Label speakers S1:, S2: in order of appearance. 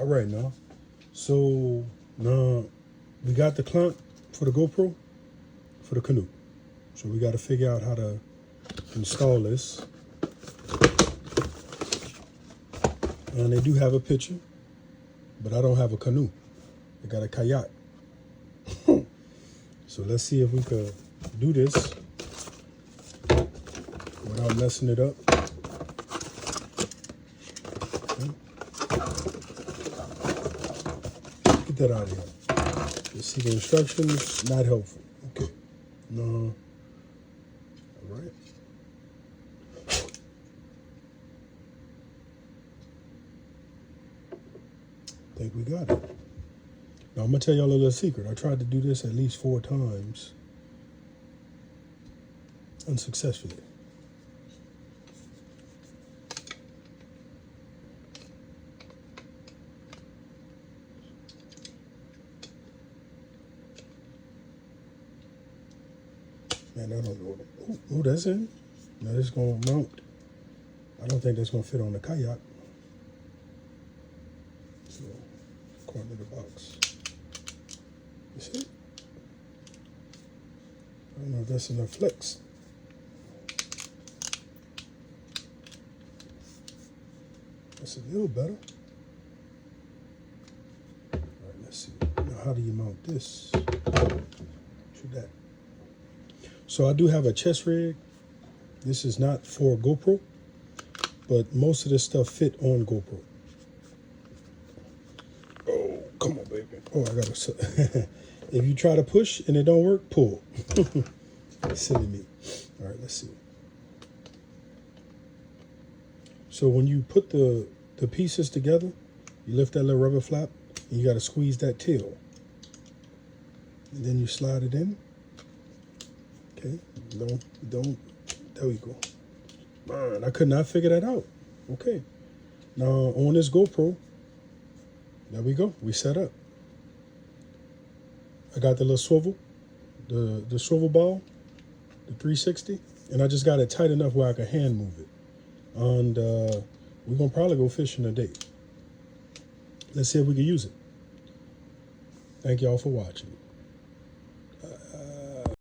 S1: All right, now. So now we got the clamp for the GoPro for the canoe. So we got to figure out how to install this. And they do have a picture, but I don't have a canoe. I got a kayak. So let's see if we could do this without messing it up. Okay. Get that out of here. You see the instructions, not helpful. Okay. No. All right. I think we got it. Now, I'm going to tell y'all a little secret. I tried to do this at least 4 times unsuccessfully. Man, I don't know. Oh, that's in. Now, this is going to mount. I don't think that's going to fit on the kayak. So, corner of the box. You see? I don't know if that's enough flex. That's a little better. All right, let's see. Now, how do you mount this to that? So I do have a chest rig. This is not for GoPro, but most of this stuff fit on GoPro. Oh, come on, baby. Oh, I gotta. If you try to push and it don't work, pull. Silly me. All right, let's see. So when you put the pieces together, you lift that little rubber flap, and you got to squeeze that tail. And then you slide it in. Okay, don't, there we go. Man, I could not figure that out. Okay, now on this GoPro, there we go, we set up. I got the little swivel, the swivel ball, the 360, and I just got it tight enough where I can hand move it. And we're gonna probably go fishing today. Let's see if we can use it. Thank y'all for watching.